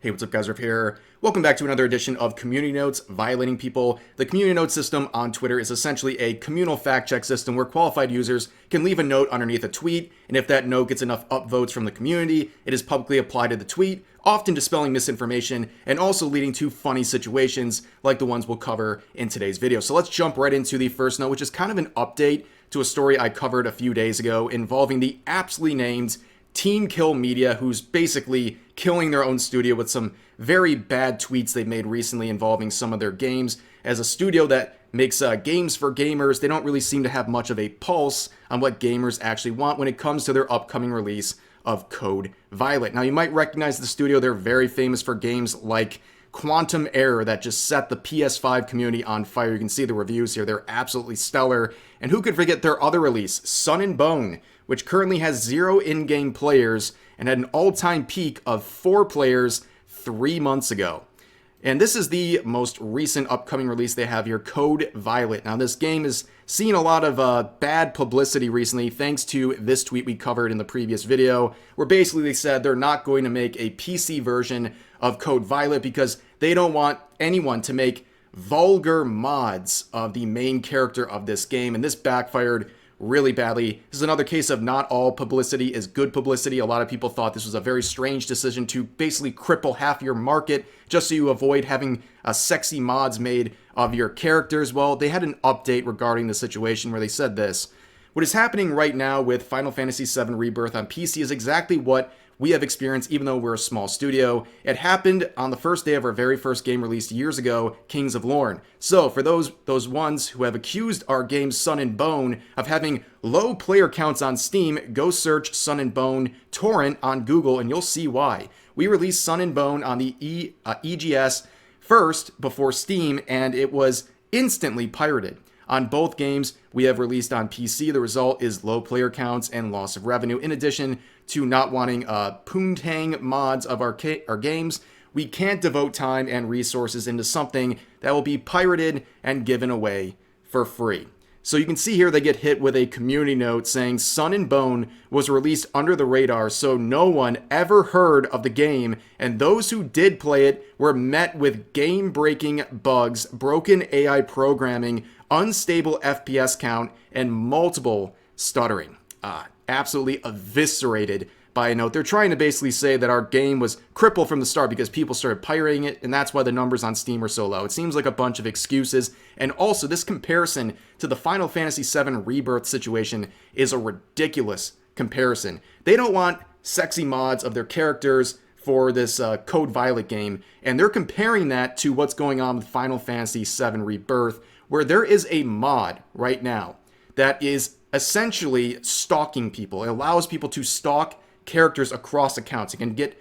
Hey, what's up guys, Riff here. Welcome back to another edition of Community Notes, Violating People. The Community Notes system on Twitter is essentially a communal fact check system where qualified users can leave a note underneath a tweet, and if that note gets enough upvotes from the community, it is publicly applied to the tweet, often dispelling misinformation and also leading to funny situations like the ones we'll cover in today's video. So let's jump right into the first note, which is kind of an update to a story I covered a few days ago involving the aptly named Team Kill Media, who's basically killing their own studio with some very bad tweets they've made recently involving some of their games. As a studio that makes games for gamers, they don't really seem to have much of a pulse on what gamers actually want when it comes to their upcoming release of Code Violet. Now, you might recognize the studio. They're very famous for games like Quantum Error that just set the PS5 community on fire. You can see the reviews here. They're absolutely stellar. And who could forget their other release, Sun and Bone, which currently has 0 in-game players and had an all-time peak of 4 players 3 months ago. And this is the most recent upcoming release they have here, Code Violet. Now, this game has seen a lot of bad publicity recently thanks to this tweet we covered in the previous video, where basically they said they're not going to make a PC version of Code Violet because they don't want anyone to make vulgar mods of the main character of this game, and this backfired really badly. This is another case of not all publicity is good publicity. A lot of people thought this was a very strange decision to basically cripple half your market just so you avoid having sexy mods made of your characters. Well, they had an update regarding the situation where they said this. What is happening right now with Final Fantasy VII Rebirth on PC is exactly what we have experienced even though we're a small studio. It happened on the first day of our very first game released years ago, Kings of Lorne. So for those ones who have accused our game Sun and Bone of having low player counts on Steam, go search Sun and Bone torrent on Google and you'll see why. We released Sun and Bone on the EGS first before Steam, and it was instantly pirated. On both games we have released on PC, the result is low player counts and loss of revenue. In addition to not wanting poontang mods of our games, we can't devote time and resources into something that will be pirated and given away for free. So you can see here they get hit with a community note saying Sun and Bone was released under the radar, so no one ever heard of the game, and those who did play it were met with game-breaking bugs, broken AI programming, unstable FPS count, and multiple stuttering. Absolutely eviscerated by a note. They're trying to basically say that our game was crippled from the start because people started pirating it, and that's why the numbers on Steam are so low. It seems like a bunch of excuses, and also this comparison to the Final Fantasy VII Rebirth situation is a ridiculous comparison. They don't want sexy mods of their characters for this Code Violet game, and they're comparing that to what's going on with Final Fantasy VII Rebirth, where there is a mod right now that is essentially stalking people. It allows people to stalk characters across accounts. You can get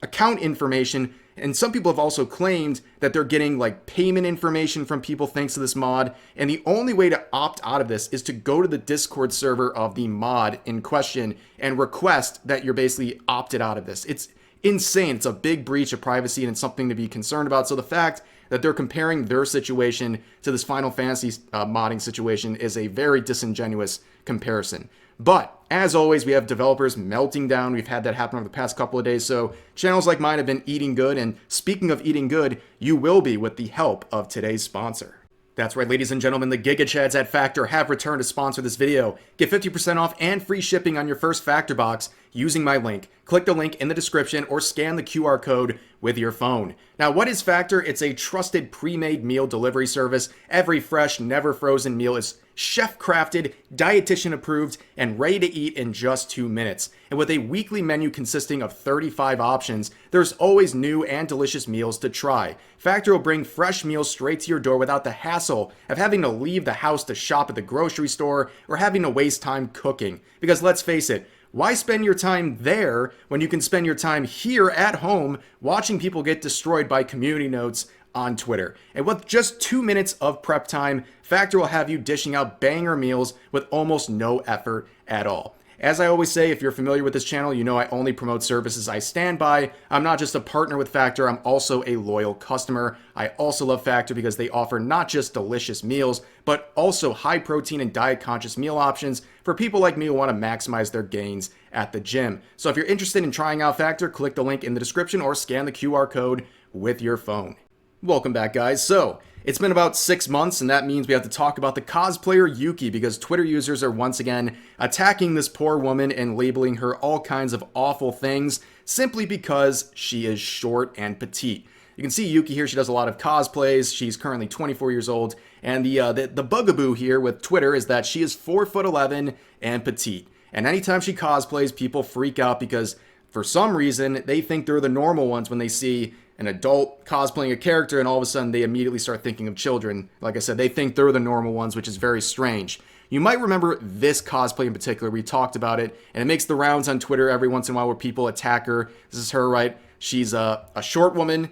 account information, and some people have also claimed that they're getting like payment information from people thanks to this mod, and the only way to opt out of this is to go to the Discord server of the mod in question and request that you're basically opted out of this. It's insane. It's a big breach of privacy, and it's something to be concerned about. So the fact that they're comparing their situation to this Final Fantasy modding situation is a very disingenuous comparison. But as always, we have developers melting down. We've had that happen over the past couple of days. So channels like mine have been eating good. And speaking of eating good, you will be with the help of today's sponsor. That's right, ladies and gentlemen, the Giga Chads at Factor have returned to sponsor this video. Get 50% off and free shipping on your first Factor box using my link. Click the link in the description or scan the QR code with your phone. Now, what is Factor? It's a trusted pre-made meal delivery service. Every fresh, never frozen meal is chef-crafted, dietitian approved, and ready to eat in just 2 minutes. And with a weekly menu consisting of 35 options, there's always new and delicious meals to try. Factor will bring fresh meals straight to your door without the hassle of having to leave the house to shop at the grocery store or having to waste time cooking. Because let's face it, why spend your time there when you can spend your time here at home watching people get destroyed by community notes on Twitter? And with just 2 minutes of prep time, Factor will have you dishing out banger meals with almost no effort at all. As I always say, if you're familiar with this channel, you know I only promote services I stand by. I'm not just a partner with Factor, I'm also a loyal customer. I also love Factor because they offer not just delicious meals, but also high protein and diet conscious meal options for people like me who want to maximize their gains at the gym. So if you're interested in trying out Factor, click the link in the description or scan the QR code with your phone. Welcome back, guys. So it's been about 6 months, and that means we have to talk about the cosplayer Yuki because Twitter users are once again attacking this poor woman and labeling her all kinds of awful things simply because she is short and petite. You can see Yuki here. She does a lot of cosplays. She's currently 24 years old, and the bugaboo here with Twitter is that she is 4'11" and petite. And anytime she cosplays, people freak out because for some reason they think they're the normal ones when they see an adult cosplaying a character, and all of a sudden they immediately start thinking of children. Like I said, they think they're the normal ones, which is very strange. You might remember this cosplay in particular. We talked about it, and it makes the rounds on Twitter every once in a while where people attack her. This is her, right? She's a short woman,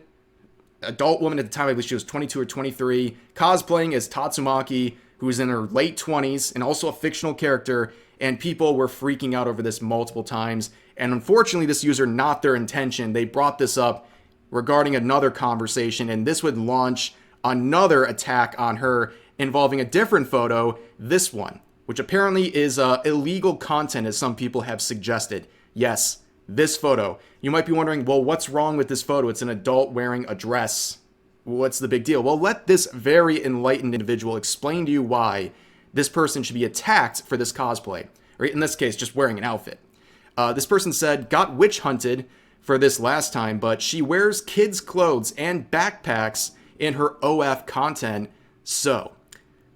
adult woman at the time. I believe she was 22 or 23, cosplaying as Tatsumaki, who's in her late 20s, and also a fictional character, and people were freaking out over this multiple times. And unfortunately, this user, not their intention, they brought this up regarding another conversation, and this would launch another attack on her involving a different photo, this one, which apparently is illegal content, as some people have suggested. Yes, this photo. You might be wondering, well, what's wrong with this photo? It's an adult wearing a dress. What's the big deal? Well, let this very enlightened individual explain to you why this person should be attacked for this cosplay, or in this case, just wearing an outfit. This person said, got witch hunted for this last time, but she wears kids' clothes and backpacks in her OF content. So,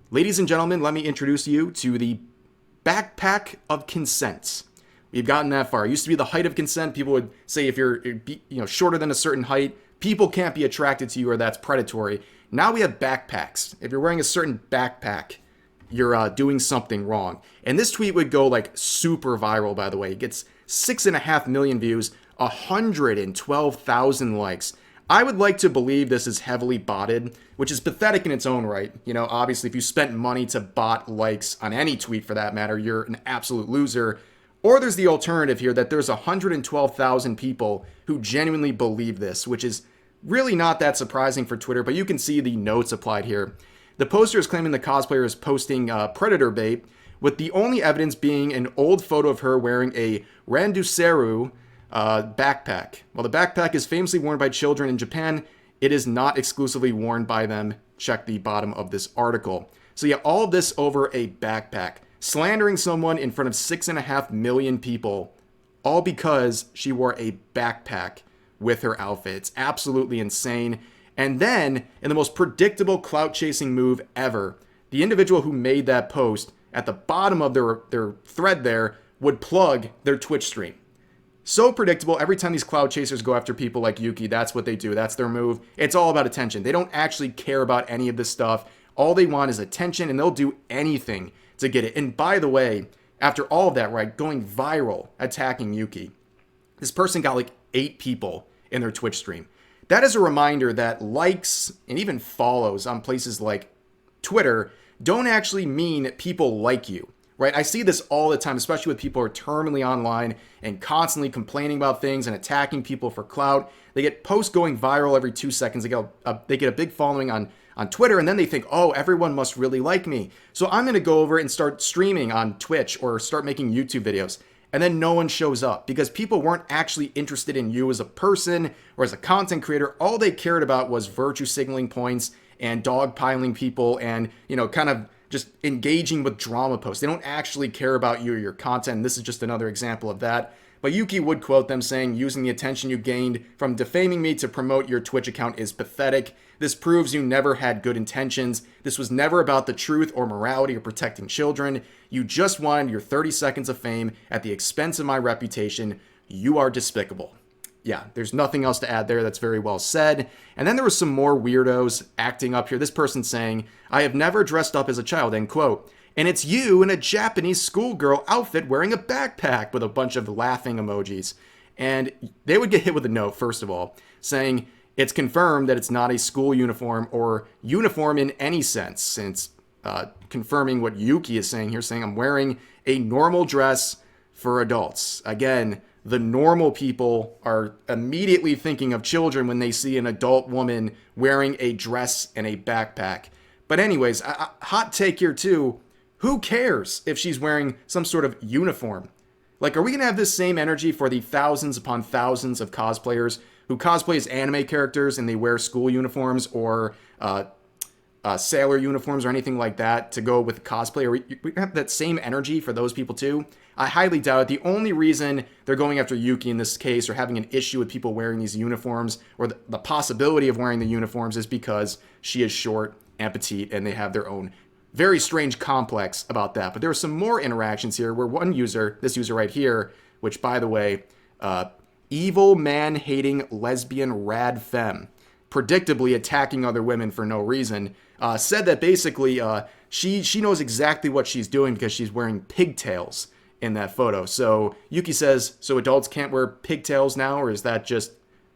ladies and gentlemen, let me introduce you to the backpack of consent. We've gotten that far. It used to be the height of consent. People would say if you're shorter than a certain height, people can't be attracted to you or that's predatory. Now we have backpacks. If you're wearing a certain backpack, you're doing something wrong. And this tweet would go like super viral, by the way. It gets 6.5 million views, 112,000 likes. I would like to believe this is heavily botted, which is pathetic in its own right. You know, obviously, if you spent money to bot likes on any tweet for that matter, you're an absolute loser. Or there's the alternative here that there's 112,000 people who genuinely believe this, which is really not that surprising for Twitter, but you can see the notes applied here. The poster is claiming the cosplayer is posting predator bait, with the only evidence being an old photo of her wearing a Randuseru backpack. While the backpack is famously worn by children in Japan, it is not exclusively worn by them. Check the bottom of this article. So yeah, all of this over a backpack. Slandering someone in front of 6.5 million people, all because she wore a backpack with her outfit. It's absolutely insane. And then, in the most predictable clout-chasing move ever, the individual who made that post, at the bottom of their thread there, would plug their Twitch stream. So predictable. Every time these cloud chasers go after people like Yuki, that's what they do. That's their move. It's all about attention. They don't actually care about any of this stuff. All they want is attention, and they'll do anything to get it. And by the way, after all of that, right, going viral, attacking Yuki, this person got like 8 people in their Twitch stream. That is a reminder that likes and even follows on places like Twitter don't actually mean people like you. Right? I see this all the time, especially with people who are terminally online and constantly complaining about things and attacking people for clout. They get posts going viral every 2 seconds. They get a big following on Twitter, and then they think, oh, everyone must really like me. So I'm going to go over and start streaming on Twitch or start making YouTube videos. And then no one shows up because people weren't actually interested in you as a person or as a content creator. All they cared about was virtue signaling points and dogpiling people and, kind of just engaging with drama posts. They don't actually care about you or your content. And this is just another example of that. But Yuki would quote them saying, using the attention you gained from defaming me to promote your Twitch account is pathetic. This proves you never had good intentions. This was never about the truth or morality or protecting children. You just wanted your 30 seconds of fame at the expense of my reputation. You are despicable. Yeah, there's nothing else to add there. That's very well said. And then there was some more weirdos acting up here. This person saying, I have never dressed up as a child, end quote. And it's you in a Japanese schoolgirl outfit wearing a backpack with a bunch of laughing emojis. And they would get hit with a note, first of all, saying it's confirmed that it's not a school uniform or uniform in any sense, since confirming what Yuki is saying here, saying I'm wearing a normal dress for adults. Again, the normal people are immediately thinking of children when they see an adult woman wearing a dress and a backpack. But anyways, hot take here too. Who cares if she's wearing some sort of uniform? Like, are we going to have this same energy for the thousands upon thousands of cosplayers who cosplay as anime characters and they wear school uniforms or sailor uniforms or anything like that to go with cosplay? Are we have that same energy for those people too? I highly doubt it. The only reason they're going after Yuki in this case or having an issue with people wearing these uniforms or the possibility of wearing the uniforms is because she is short and petite and they have their own very strange complex about that. But there are some more interactions here where one user, this user right here, which by the way, evil man-hating lesbian rad femme, predictably attacking other women for no reason, said that basically she knows exactly what she's doing because she's wearing pigtails in that photo. So Yuki says, so adults can't wear pigtails now, or is that just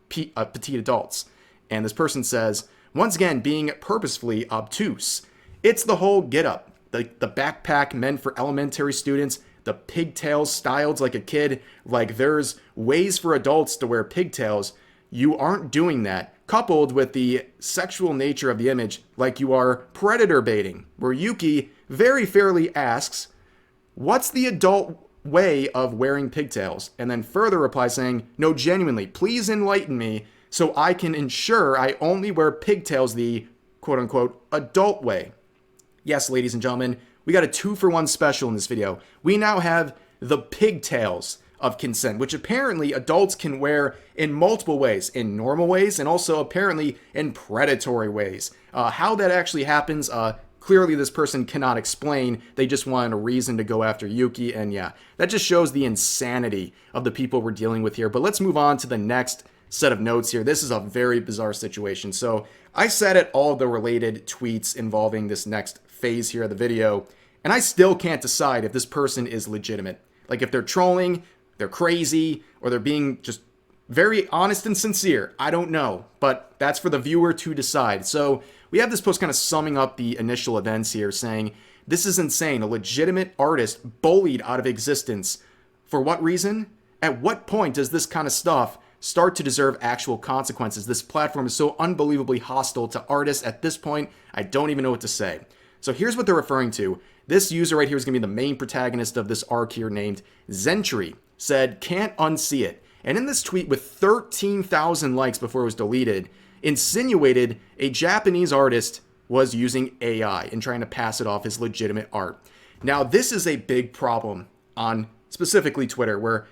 petite adults? And this person says, once again, being purposefully obtuse. It's the whole get up, the backpack meant for elementary students, the pigtails styled like a kid, like there's ways for adults to wear pigtails. You aren't doing that, coupled with the sexual nature of the image, like you are predator baiting, where Yuki very fairly asks, what's the adult way of wearing pigtails? And then further replies saying, no, genuinely, please enlighten me so I can ensure I only wear pigtails the quote-unquote adult way. Yes, ladies and gentlemen, we got a 2-for-1 special in this video. We now have the pigtails of consent, which apparently adults can wear in multiple ways, in normal ways, and also apparently in predatory ways. How that actually happens, clearly this person cannot explain. They just wanted a reason to go after Yuki, and yeah, that just shows the insanity of the people we're dealing with here. But let's move on to the next set of notes here. This is a very bizarre situation. So I sat at all the related tweets involving this next phase here of the video, and I still can't decide if this person is legitimate. Like if they're trolling, they're crazy, or they're being just very honest and sincere. I don't know, but that's for the viewer to decide. So we have this post kind of summing up the initial events here, saying, this is insane. A legitimate artist bullied out of existence. For what reason? At what point does this kind of stuff start to deserve actual consequences? This platform is so unbelievably hostile to artists at this point, I don't even know what to say. So here's what they're referring to. This user right here is going to be the main protagonist of this arc here, named Zentry, said, can't unsee it. And in this tweet with 13,000 likes before it was deleted, insinuated a Japanese artist was using AI and trying to pass it off as legitimate art. Now, this is a big problem on specifically Twitter, where,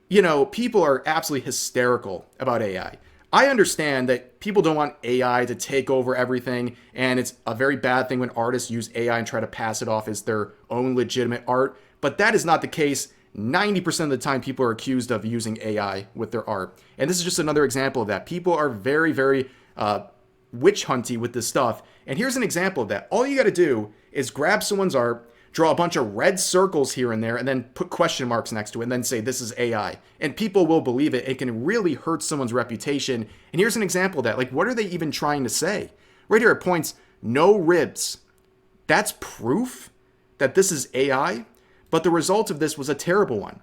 you know, people are absolutely hysterical about AI. I understand that people don't want AI to take over everything, and it's a very bad thing when artists use AI and try to pass it off as their own legitimate art, but that is not the case. 90% of the time people are accused of using AI with their art. And this is just another example of that. People are very, very witch hunty with this stuff. And here's an example of that. All you got to do is grab someone's art, draw a bunch of red circles here and there, and then put question marks next to it, and then say this is AI. And people will believe it. It can really hurt someone's reputation. And here's an example of that. Like, what are they even trying to say? Right here it points, no ribs. That's proof that this is AI? But the result of this was a terrible one.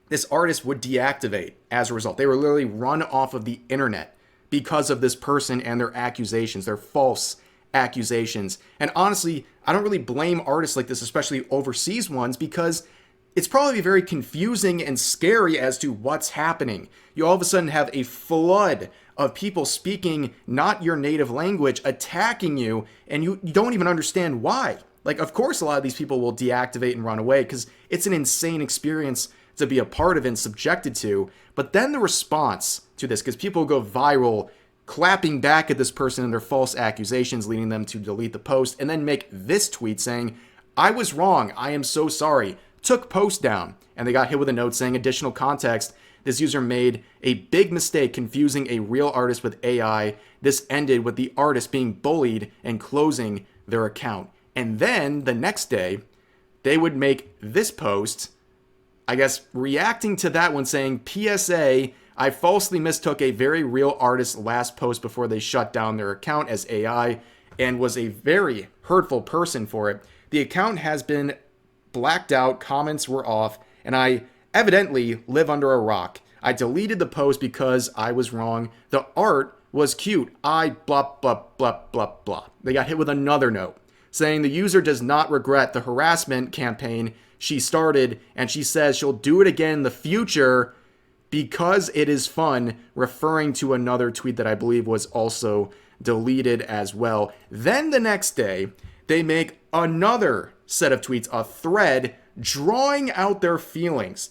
This artist would deactivate as a result. They were literally run off of the internet because of this person and their accusations, their false accusations. And honestly, I don't really blame artists like this, especially overseas ones, because it's probably very confusing and scary as to what's happening. You all of a sudden have a flood of people speaking not your native language, attacking you, and you don't even understand why. Like, of course, a lot of these people will deactivate and run away because it's an insane experience to be a part of and subjected to. But then the response to this, because people go viral clapping back at this person and their false accusations, leading them to delete the post and then make this tweet saying, I was wrong, I am so sorry, took post down. And they got hit with a note saying, additional context, this user made a big mistake confusing a real artist with AI. This ended with the artist being bullied and closing their account. And then the next day, they would make this post, I guess, reacting to that one, saying, PSA, I falsely mistook a very real artist's last post before they shut down their account as AI and was a very hurtful person for it. The account has been blacked out, comments were off, and I evidently live under a rock. I deleted the post because I was wrong. The art was cute. I blah, blah, blah, blah, blah. They got hit with another note saying the user does not regret the harassment campaign she started, and she says she'll do it again in the future because it is fun, referring to another tweet that I believe was also deleted as well. Then the next day, they make another set of tweets, a thread, drawing out their feelings.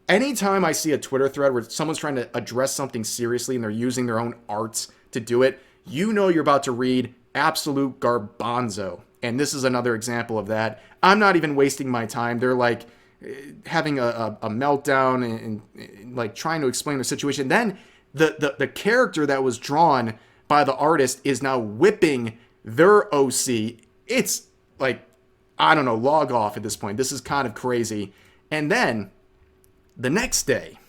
Anytime I see a Twitter thread where someone's trying to address something seriously and they're using their own arts to do it, you know you're about to read absolute garbanzo. And this is another example of that. I'm not even wasting my time. They're like having a meltdown and like trying to explain the situation. Then the character that was drawn by the artist is now whipping their OC. It's like, I don't know, log off at this point. This is kind of crazy. And then the next day,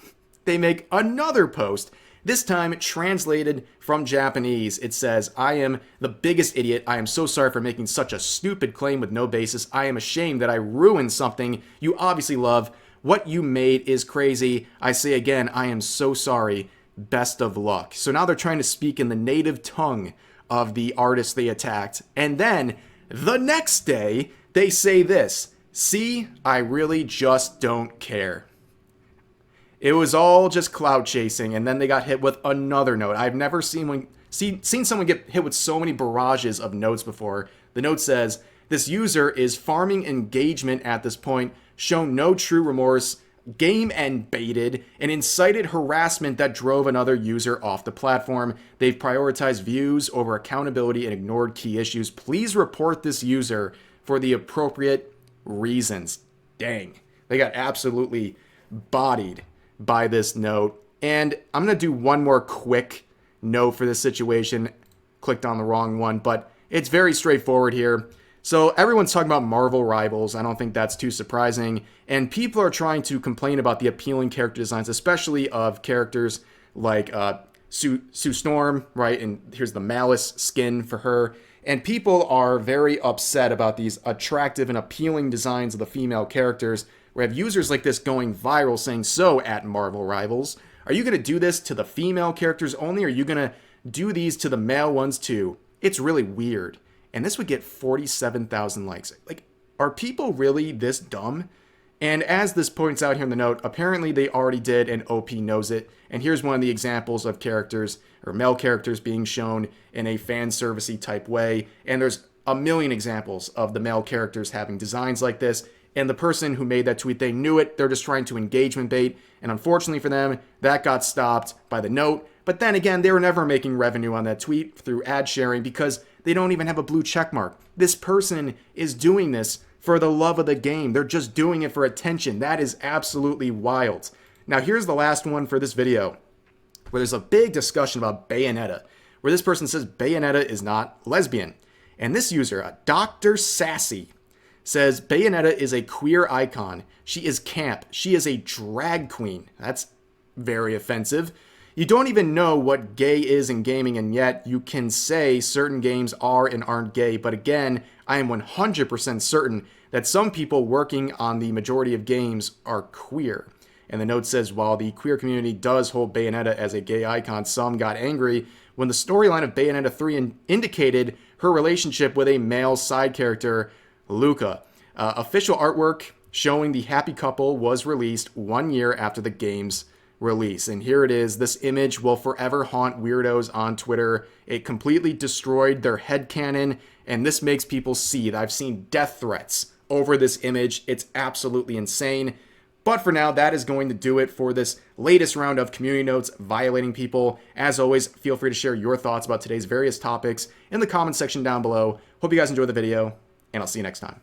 they make another post, this time translated from Japanese. It says, I am the biggest idiot. I am so sorry for making such a stupid claim with no basis. I am ashamed that I ruined something you obviously love. What you made is crazy. I say again, I am so sorry. Best of luck. So now they're trying to speak in the native tongue of the artist they attacked. And then the next day, they say this, see, I really just don't care. It was all just cloud chasing, and then they got hit with another note. I've never seen someone get hit with so many barrages of notes before. The note says, this user is farming engagement at this point, shown no true remorse, game and baited, and incited harassment that drove another user off the platform. They've prioritized views over accountability and ignored key issues. Please report this user for the appropriate reasons. Dang. They got absolutely bodied by this note. And I'm going to do one more quick note for this situation. Clicked on the wrong one, but it's very straightforward here. So everyone's talking about Marvel Rivals. I don't think that's too surprising. And people are trying to complain about the appealing character designs, especially of characters like Sue Storm, right? And here's the Malice skin for her. And people are very upset about these attractive and appealing designs of the female characters. We have users like this going viral saying, so at Marvel Rivals, are you going to do this to the female characters only? Or are you going to do these to the male ones too? It's really weird. And this would get 47,000 likes. Like, are people really this dumb? And as this points out here in the note, apparently they already did, and OP knows it. And here's one of the examples of characters, or male characters, being shown in a fan servicey type way. And there's a million examples of the male characters having designs like this. And the person who made that tweet, they knew it. They're just trying to engagement bait. And unfortunately for them, that got stopped by the note. But then again, they were never making revenue on that tweet through ad sharing because they don't even have a blue check mark. This person is doing this for the love of the game. They're just doing it for attention. That is absolutely wild. Now, here's the last one for this video, where there's a big discussion about Bayonetta, where this person says Bayonetta is not lesbian. And this user, Dr. Sassy, says Bayonetta is a queer icon. She is camp. She is a drag queen. That's very offensive. You don't even know what gay is in gaming, and yet you can say certain games are and aren't gay. But again, I am 100% certain that some people working on the majority of games are queer. And the note says, while the queer community does hold Bayonetta as a gay icon, some got angry when the storyline of Bayonetta 3 indicated her relationship with a male side character, Luca. Official artwork showing the happy couple was released 1 year after the game's release. And here it is. This image will forever haunt weirdos on Twitter. It completely destroyed their headcanon, and this makes people seethe. I've seen death threats over this image. It's absolutely insane. But for now, that is going to do it for this latest round of community notes violating people. As always, feel free to share your thoughts about today's various topics in the comment section down below. Hope you guys enjoyed the video, and I'll see you next time.